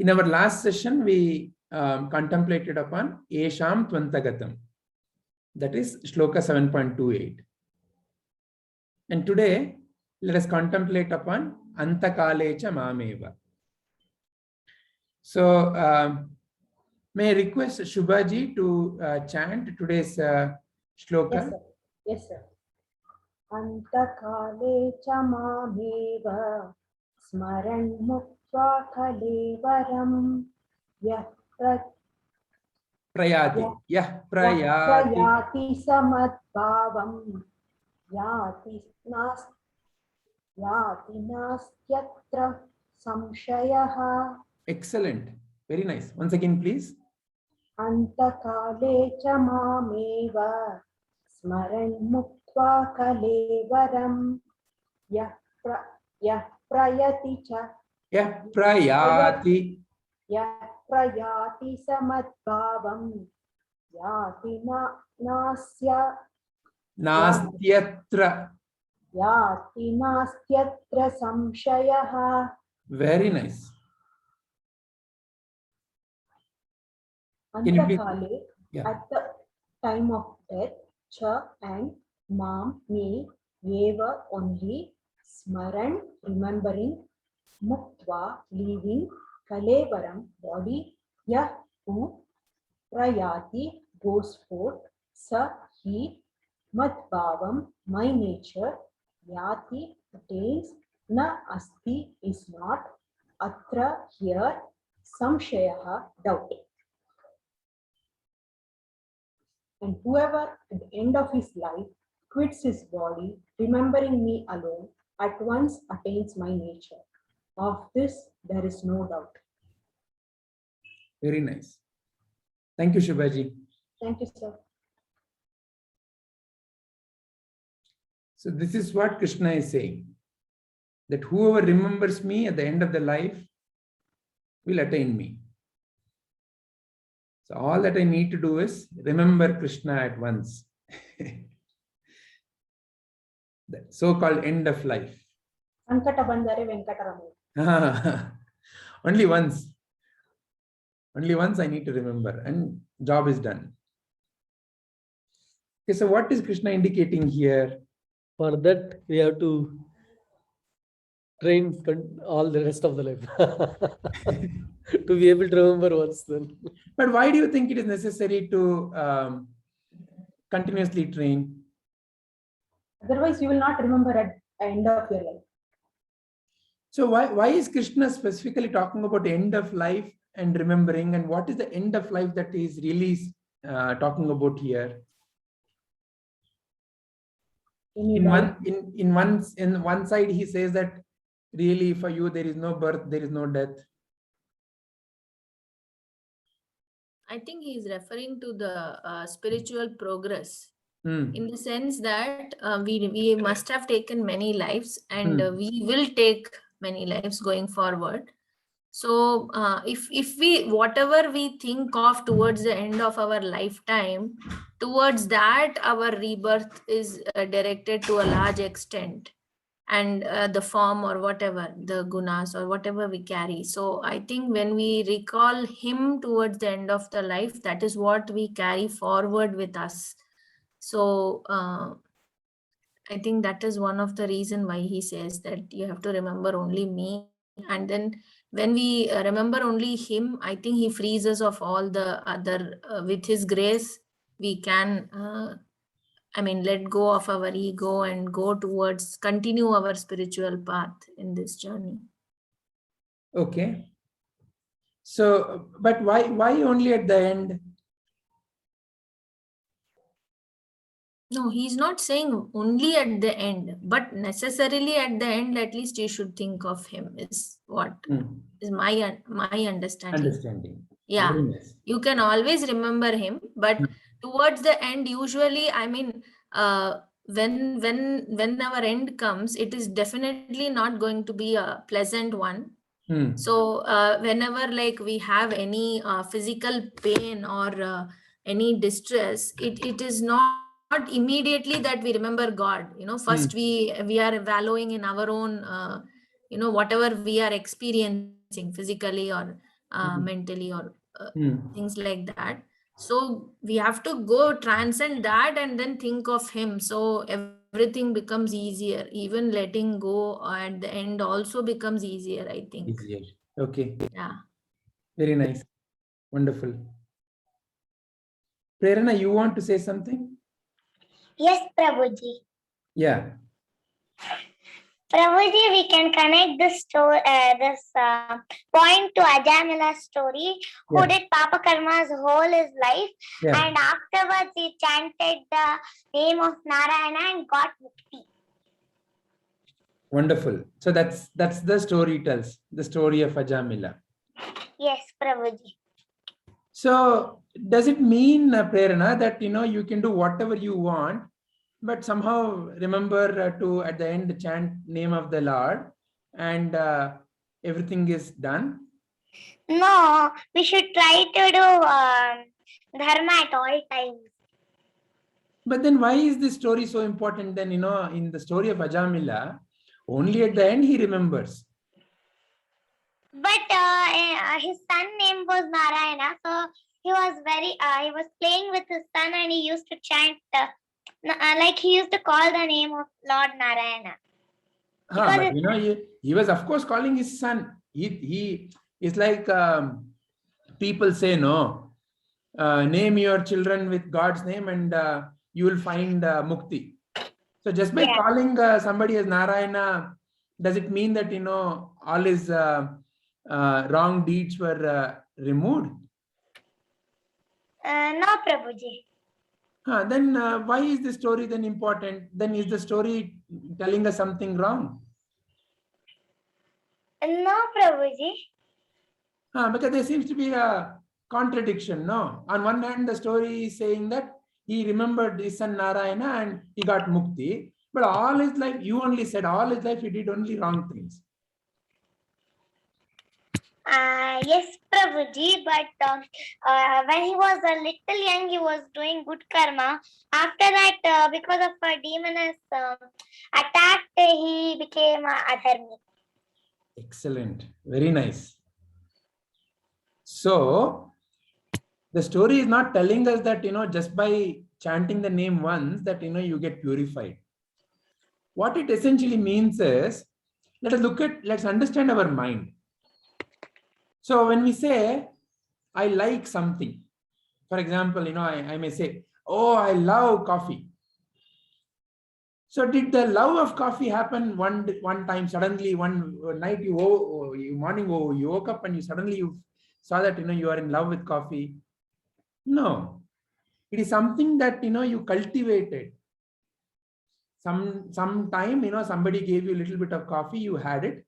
In our last session, we contemplated upon Esham Tvantagatam. That is Shloka 7.28. And today, let us contemplate upon antakale cha mameva. So, may I request Shubhaji to chant today's shloka? Yes, sir. Antakale cha mameva smaran muktva kalevaram prayati samadbhavam yati nastyatra samsayah. Excellent. Very nice. Once again, please. Antakale cha mameva smaran muktva kalevaram prayati samadbhavam yati nastyatra samsayah. Very nice. Antakale, at the time of death, cha and mam, me, eva, only, smaran, remembering, muktva, leaving, kalevaram, body, yah, who, prayati, goes forth, sa, he, madbhavam, my nature, yati, attains, na asti, is not, atra, here, samsayah, doubt. And whoever at the end of his life quits his body, remembering me alone, at once attains my nature. Of this, there is no doubt. Very nice. Thank you, Shubhaji. Thank you, sir. So this is what Krishna is saying, that whoever remembers me at the end of the life will attain me. So all that I need to do is remember Krishna at once. The so-called end of life. Only once. Only once I need to remember, and job is done. Okay, so what is Krishna indicating here? For that, we have to train all the rest of the life to be able to remember once then. But why do you think it is necessary to continuously train? Otherwise, you will not remember at the end of your life. So why is Krishna specifically talking about end of life and remembering, and what is the end of life that he is really talking about here? In one side, he says that really for you there is no birth, there is no death. I think he is referring to the spiritual progress, in the sense that we must have taken many lives, and we will take many lives going forward. So if we, whatever we think of towards the end of our lifetime, towards that our rebirth is directed to a large extent, and the form or whatever, the gunas or whatever we carry. So I think when we recall him towards the end of the life, that is what we carry forward with us. So I think that is one of the reasons why he says that you have to remember only me. And then when we remember only him, I think he frees us of all the other, with his grace, we can, let go of our ego and go towards, continue our spiritual path in this journey. Okay. So, but why only at the end? No, he's not saying only at the end, but necessarily at the end, at least you should think of him, is what is my understanding. Yeah, nice. You can always remember him, but towards the end, usually, when our end comes, it is definitely not going to be a pleasant one. So whenever we have any physical pain or any distress, it is not immediately that we remember God. First we are wallowing in our own, whatever we are experiencing physically or mentally or things like that. So we have to go transcend that and then think of him. So everything becomes easier. Even letting go at the end also becomes easier, I think. Easier. Okay. Yeah. Very nice. Wonderful. Prerana, you want to say something? Yes, Prabhuji. Yeah. Prabhuji, we can connect this story, point to Ajamila's story, who Yeah. did Papa Karma's whole his life, Yeah. and afterwards he chanted the name of Narayana and got mukti. Wonderful. So that's the story tells, the story of Ajamila. Yes, Prabhuji. So does it mean, Prerana, that you can do whatever you want, but somehow remember to at the end chant name of the Lord, and everything is done? No, we should try to do dharma at all times. But then why is this story so important? Then in the story of Ajamila, only at the end he remembers. But his son name was Narayana, so he was playing with his son, and he used to chant like he used to call the name of Lord Narayana. But he was of course calling his son. He is like people say, no, name your children with God's name and you will find mukti. So just by calling somebody as Narayana, does it mean that all his wrong deeds were removed? No, Prabhuji. Then why is the story then important? Then is the story telling us something wrong? No, Prabhuji. Because there seems to be a contradiction, no? On one hand, the story is saying that he remembered his son Narayana and he got mukti. But all his life, you only said all his life he did only wrong things. Yes, Prabhuji, but when he was a little young, he was doing good karma. After that, because of a demoness attack, he became adharmi. Excellent. Very nice. So, the story is not telling us that, just by chanting the name once, that, you get purified. What it essentially means is, let's understand our mind. So when we say, I like something, for example, I may say, oh, I love coffee. So did the love of coffee happen one time suddenly, one night you woke up and you saw that, you are in love with coffee? No, it is something that, you cultivated. Some time, somebody gave you a little bit of coffee, you had it.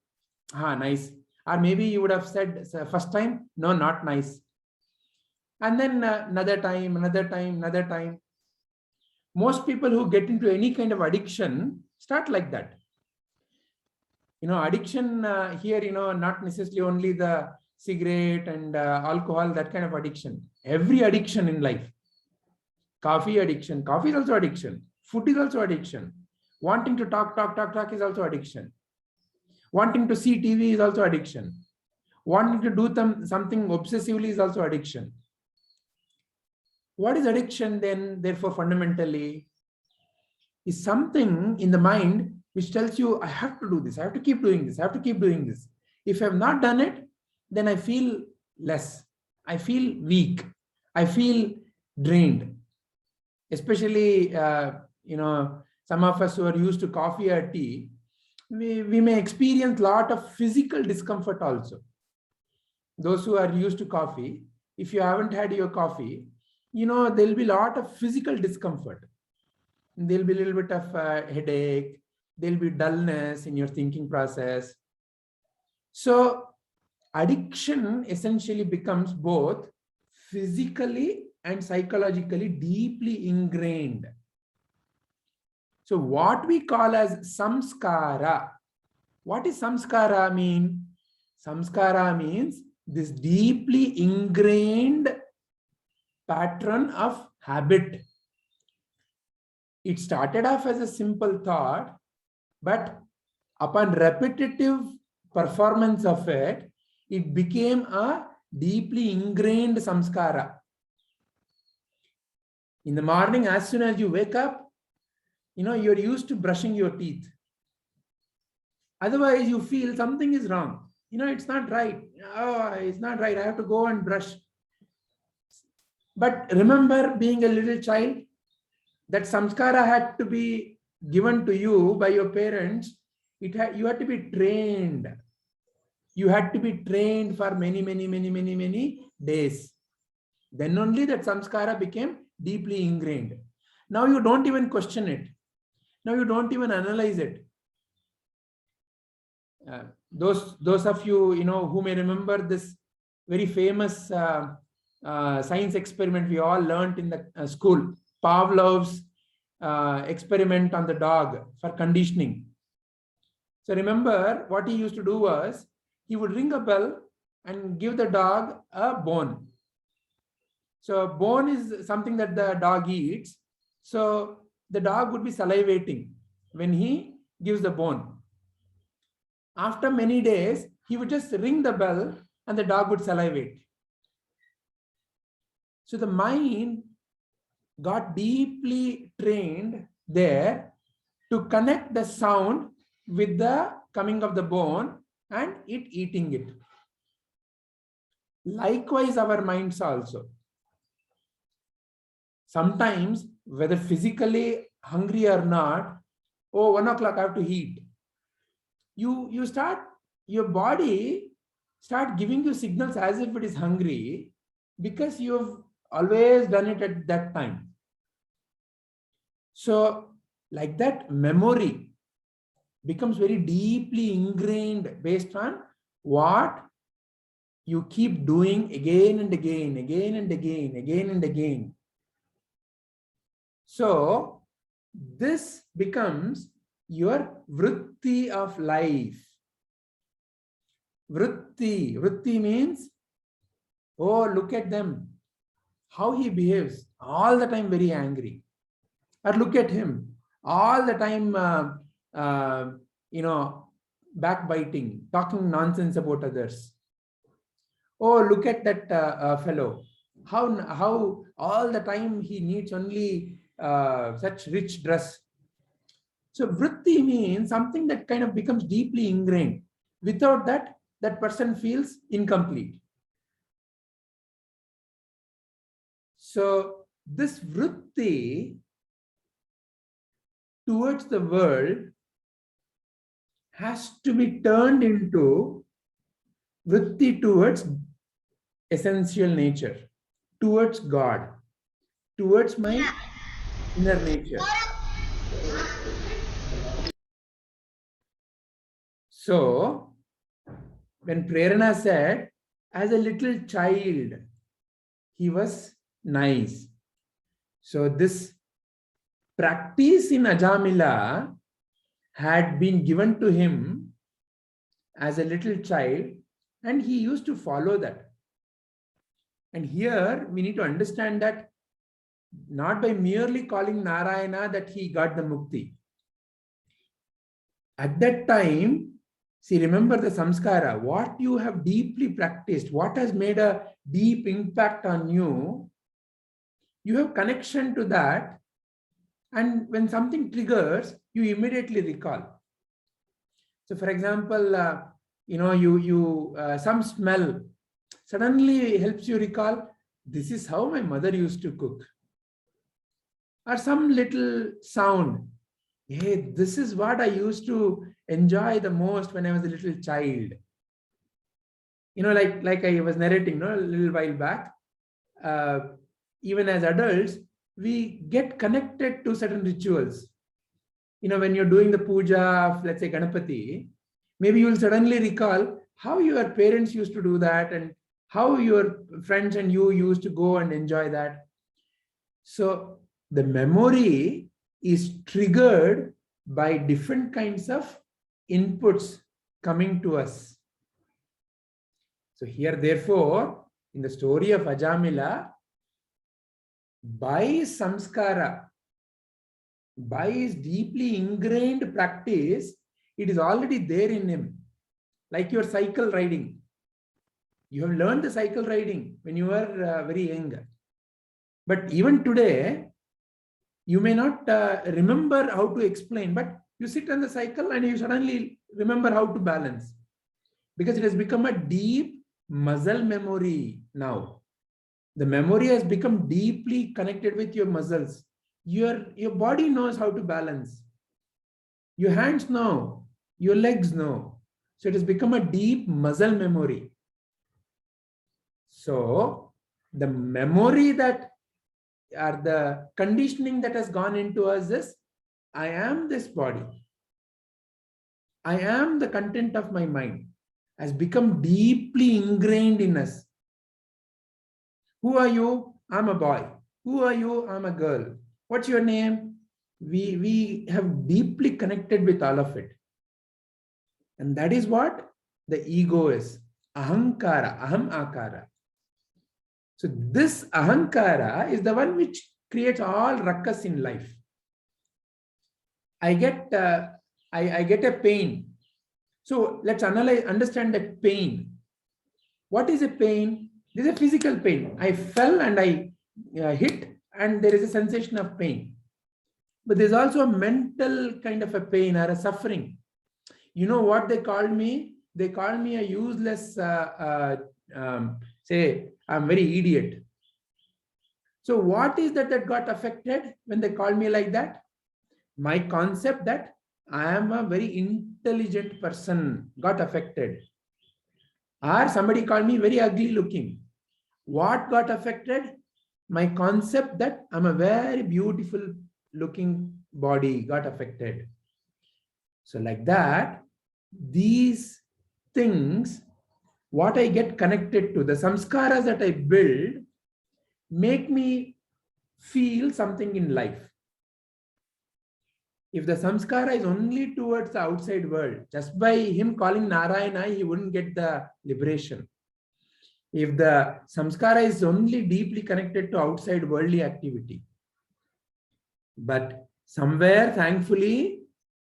Nice. Or maybe you would have said first time, no, not nice. And then another time. Most people who get into any kind of addiction start like that. Addiction here, not necessarily only the cigarette and alcohol, that kind of addiction. Every addiction in life. Coffee addiction. Coffee is also addiction. Food is also addiction. Wanting to talk is also addiction. Wanting to see TV is also addiction. Wanting to do something obsessively is also addiction. What is addiction then, therefore, fundamentally? Is something in the mind which tells you, I have to do this, I have to keep doing this, I have to keep doing this. If I have not done it, then I feel less. I feel weak. I feel drained. Especially, some of us who are used to coffee or tea, we may experience a lot of physical discomfort also. Those who are used to coffee, if you haven't had your coffee, there'll be a lot of physical discomfort. There'll be a little bit of headache. There'll be dullness in your thinking process. So addiction essentially becomes both physically and psychologically deeply ingrained. So what we call as samskara. What is samskara mean? Samskara means this deeply ingrained pattern of habit. It started off as a simple thought, but upon repetitive performance of it, it became a deeply ingrained samskara. In the morning, as soon as you wake up, you're used to brushing your teeth. Otherwise, you feel something is wrong. It's not right. Oh, it's not right. I have to go and brush. But remember, being a little child, that samskara had to be given to you by your parents. You had to be trained. You had to be trained for many days. Then only that samskara became deeply ingrained. Now you don't even question it. Now you don't even analyze it. Those of you, who may remember this very famous science experiment we all learned in the school, Pavlov's experiment on the dog for conditioning. So remember, what he used to do was, he would ring a bell and give the dog a bone. So bone is something that the dog eats. So the dog would be salivating when he gives the bone. After many days, he would just ring the bell and the dog would salivate. So the mind got deeply trained there to connect the sound with the coming of the bone and it eating it. Likewise, our minds also. Sometimes, whether physically hungry or not, 1 o'clock I have to eat. Your body start giving you signals as if it is hungry, because you have always done it at that time. So like that, memory becomes very deeply ingrained based on what you keep doing again and again, again and again, again and again. So this becomes your vritti of life. Vritti means, oh, look at them, how he behaves, all the time very angry. Or look at him, all the time, backbiting, talking nonsense about others. Oh, look at that fellow, how all the time he needs only such rich dress. So vritti means something that kind of becomes deeply ingrained. Without that, that person feels incomplete. So this vritti towards the world has to be turned into vritti towards essential nature, towards God, towards my inner nature. So, when Prerana said, as a little child, he was nice. So this practice in Ajamila had been given to him as a little child, and he used to follow that. And here we need to understand that not by merely calling Narayana that he got the mukti. At that time, see, remember the samskara, what you have deeply practiced, what has made a deep impact on you, you have connection to that. And when something triggers, you immediately recall. So for example, some smell suddenly helps you recall, this is how my mother used to cook. Or some little sound, hey, this is what I used to enjoy the most when I was a little child. Like I was narrating a little while back, even as adults, we get connected to certain rituals. When you're doing the puja of, let's say, Ganapati, maybe you will suddenly recall how your parents used to do that and how your friends and you used to go and enjoy that. So the memory is triggered by different kinds of inputs coming to us. So here, therefore, in the story of Ajamila, by samskara, by his deeply ingrained practice, it is already there in him. Like your cycle riding. You have learned the cycle riding when you were very young. But even today, you may not remember how to explain, but you sit on the cycle and you suddenly remember how to balance, because it has become a deep muscle memory now. The memory has become deeply connected with your muscles. Your body knows how to balance. Your hands know, your legs know. So it has become a deep muscle memory. So the memory that are the conditioning that has gone into us is, I am this body. I am the content of my mind, has become deeply ingrained in us. Who are you? I'm a boy. Who are you? I'm a girl. What's your name? We have deeply connected with all of it. And that is what the ego is. Ahankara, aham akara. So this ahankara is the one which creates all ruckus in life. I get a pain. So let's understand that pain. What is a pain? This is a physical pain. I fell and I hit, and there is a sensation of pain. But there's also a mental kind of a pain or a suffering. You know what they called me? They called me a useless, say, I'm very idiot. So what is that got affected when they called me like that? My concept that I am a very intelligent person got affected. Or somebody called me very ugly looking. What got affected? My concept that I'm a very beautiful looking body got affected. So like that, these things, what I get connected to, the samskaras that I build, make me feel something in life. If the samskara is only towards the outside world, just by him calling Narayana, he wouldn't get the liberation. If the samskara is only deeply connected to outside worldly activity. But somewhere, thankfully,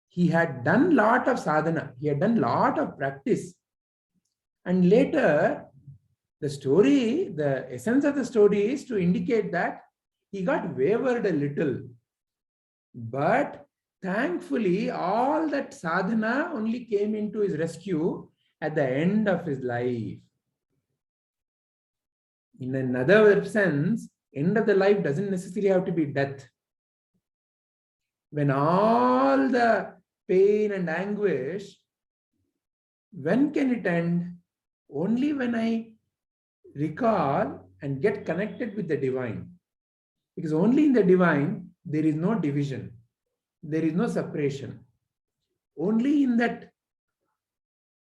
he had done a lot of sadhana. He had done a lot of practice. And later, the story, the essence of the story is to indicate that he got wavered a little. But thankfully, all that sadhana only came into his rescue at the end of his life. In another sense, end of the life doesn't necessarily have to be death. When all the pain and anguish, when can it end? Only when I recall and get connected with the divine. Because only in the divine, there is no division. There is no separation. Only in that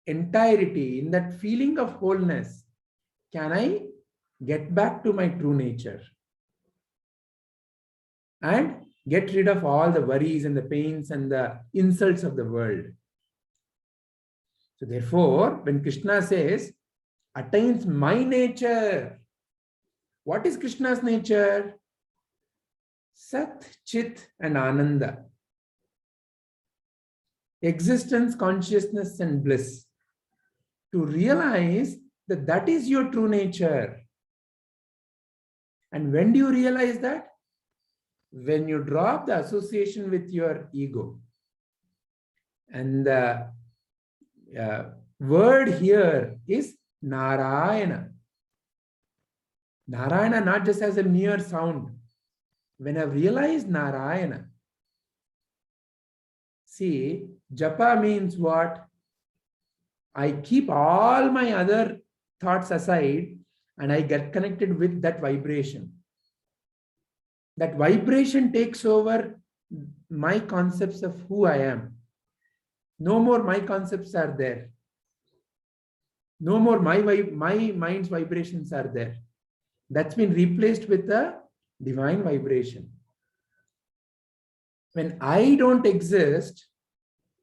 entirety, in that feeling of wholeness, can I get back to my true nature and get rid of all the worries and the pains and the insults of the world. So therefore, when Krishna says, attains my nature, what is Krishna's nature? Sat, Chit and Ananda. Existence, consciousness and bliss. To realize that that is your true nature. And when do you realize that? When you drop the association with your ego. And the word here is Narayana. Narayana not just as a mere sound. When I've realized Narayana, see, japa means what? I keep all my other thoughts aside and I get connected with that vibration. That vibration takes over my concepts of who I am. No more my concepts are there. No more my mind's vibrations are there. That's been replaced with a divine vibration. When I don't exist,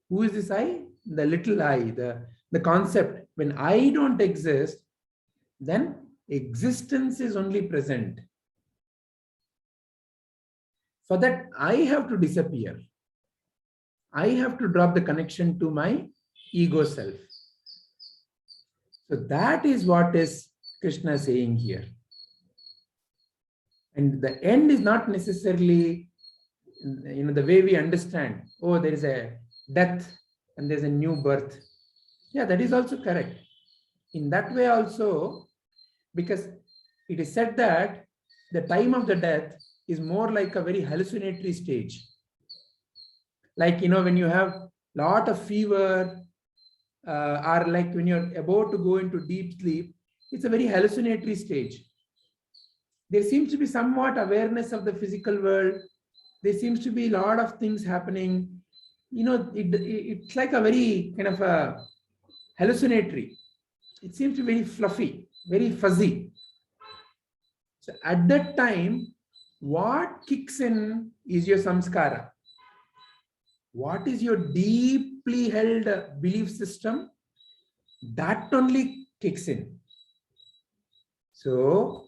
who is this I? The little I, the concept. When I don't exist, then existence is only present. For that, I have to disappear. I have to drop the connection to my ego self. So that is what is Krishna saying here. And the end is not necessarily, the way we understand, oh, there is a death and there's a new birth. Yeah, that is also correct. In that way also, because it is said that the time of the death is more like a very hallucinatory stage. Like, when you have lot of fever, or like when you're about to go into deep sleep, it's a very hallucinatory stage. There seems to be somewhat awareness of the physical world. There seems to be a lot of things happening. It's like a very kind of a hallucinatory. It seems to be very fluffy, very fuzzy. So at that time, what kicks in is your samskara. What is your deeply held belief system? That only kicks in. So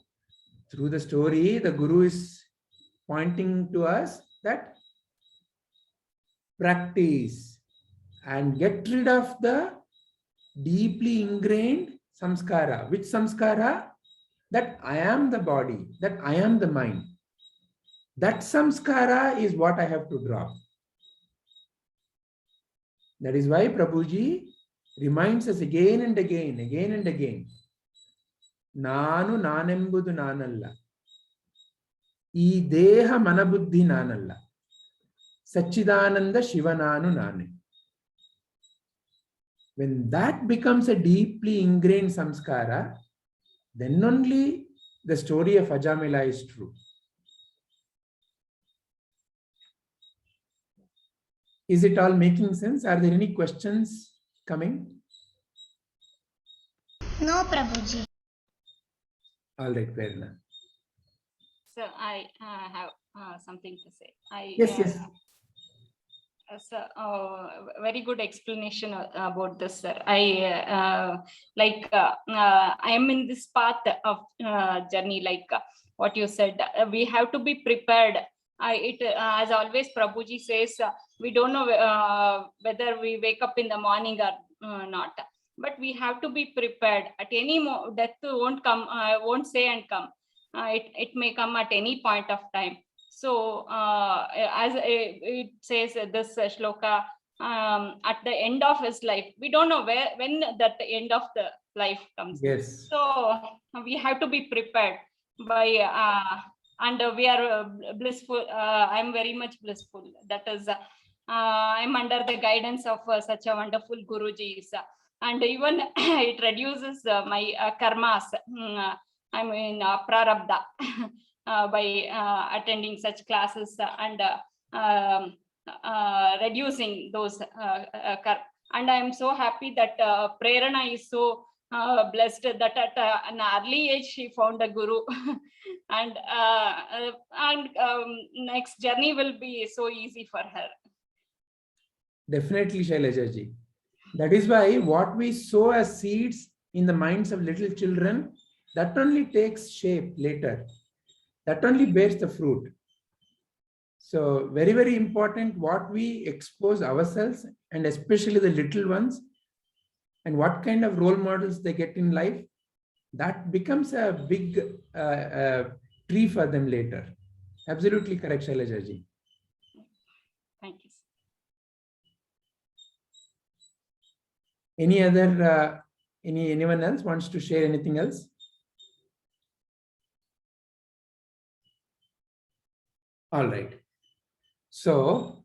through the story, the Guru is pointing to us that practice and get rid of the deeply ingrained samskara. Which samskara? That I am the body, that I am the mind. That samskara is what I have to drop. That is why Prabhuji reminds us again and again. Nanu nanembudu nanalla. Ee deha manabuddhi nanalla. Sachidananda Shivananu nane. When that becomes a deeply ingrained samskara, then only the story of Ajamila is true. Is it all making sense? Are there any questions coming? No, Prabhuji. All right, Prerna. So I have something to say. Yes. So, very good explanation about this, sir. I am in this path of journey, like what you said. We have to be prepared. As always, Prabhuji says, we don't know whether we wake up in the morning or not. But we have to be prepared. At any death won't come, won't say and come. It may come at any point of time. So as it says this shloka, at the end of his life, we don't know when that end of the life comes. Yes. So we have to be prepared by, and we are blissful. I'm very much blissful. That is, I'm under the guidance of such a wonderful Gurujis. And even it reduces my karmas. I mean, prarabdha. By attending such classes and reducing those and I am so happy that Prerna is so blessed that at an early age she found a guru and next journey will be so easy for her. Definitely, Shailaja ji. That is why what we sow as seeds in the minds of little children, that only takes shape later. That only bears the fruit. So very, very important what we expose ourselves and especially the little ones and what kind of role models they get in life, that becomes a big tree for them later. Absolutely correct, Shailaja ji. Thank you. Any other, anyone else wants to share anything else? All right. So,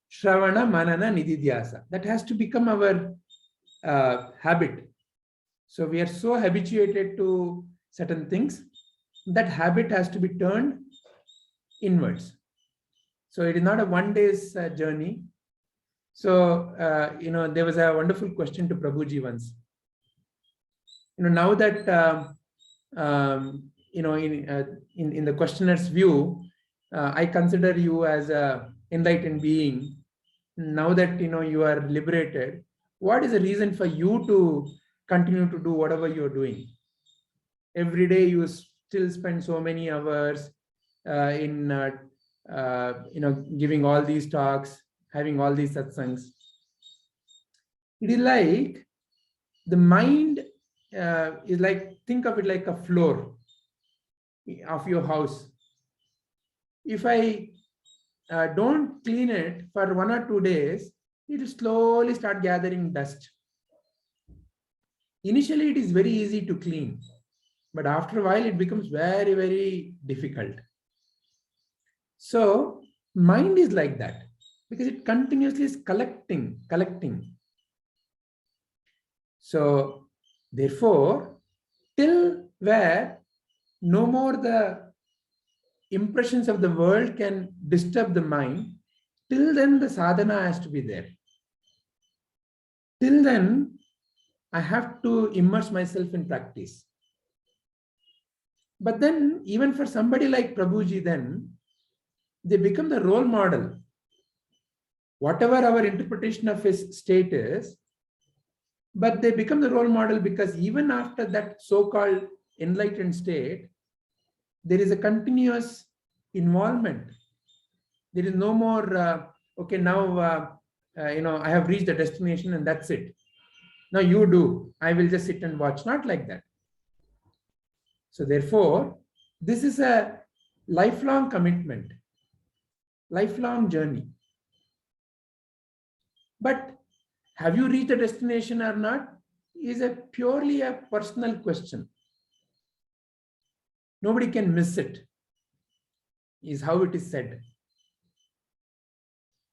Shravana, Manana, Nididhyasa. That has to become our habit. So, we are so habituated to certain things. That habit has to be turned inwards. So, it is not a one day's journey. So, there was a wonderful question to Prabhuji once. Now that, in the questioner's view, I consider you as a enlightened being. Now that you are liberated, what is the reason for you to continue to do whatever you're doing? Every day you still spend so many hours in giving all these talks, having all these satsangs. It is like the mind is like, think of it like a floor of your house. If I don't clean it for 1 or 2 days, it will slowly start gathering dust. Initially, it is very easy to clean, but after a while, it becomes very, very difficult. So mind is like that, because it continuously is collecting. So therefore, till where no more the impressions of the world can disturb the mind, till then the sadhana has to be there. Till then, I have to immerse myself in practice. But then, even for somebody like Prabhuji, then they become the role model. Whatever our interpretation of his state is, but they become the role model, because even after that so-called enlightened state, there is a continuous involvement. There is no more, okay, now, I have reached the destination and that's it. Now you do, I will just sit and watch. Not like that. So therefore, this is a lifelong commitment, lifelong journey. But have you reached the destination or not is purely a personal question. Nobody can miss it, is how it is said.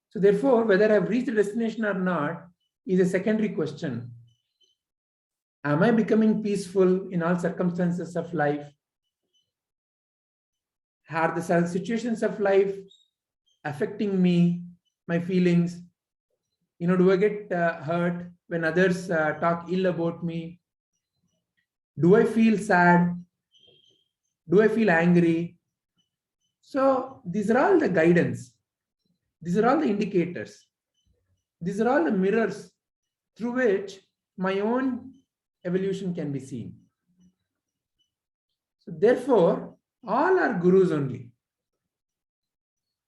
So therefore, whether I've reached the destination or not is a secondary question. Am I becoming peaceful in all circumstances of life? Are the situations of life affecting me, my feelings? Do I get hurt when others talk ill about me? Do I feel sad? Do I feel angry? So these are all the guidance. These are all the indicators. These are all the mirrors through which my own evolution can be seen. So therefore, all are gurus only.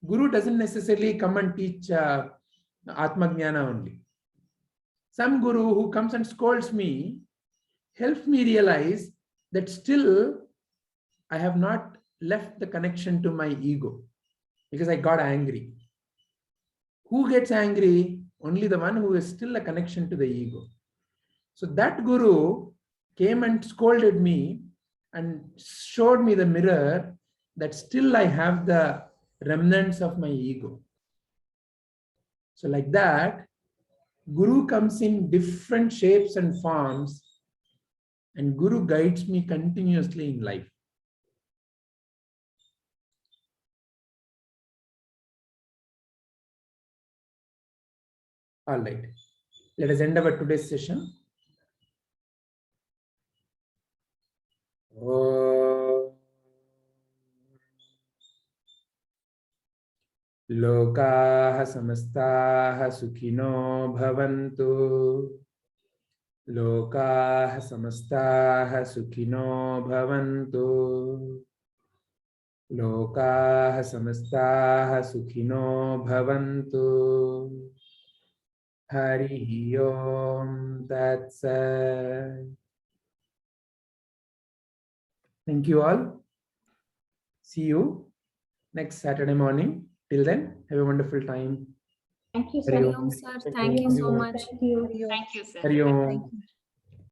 Guru doesn't necessarily come and teach Atma Jnana only. Some guru who comes and scolds me helps me realize that still I have not left the connection to my ego, because I got angry. Who gets angry? Only the one who is still a connection to the ego. So that guru came and scolded me and showed me the mirror that still I have the remnants of my ego. So like that, Guru comes in different shapes and forms, and Guru guides me continuously in life. All right, let us end our today's session. Lokaha samastaha sukhino bhavantu. Lokaha samastaha sukhino bhavantu. Lokaha samastaha sukhino bhavantu. Hari Om Tat Sat. Thank you all. See you next Saturday morning. Till then, have a wonderful time. Thank you, Hari sir. Om. Sir, thank you so much. Thank you. Thank you, sir. Hari Om. Thank you.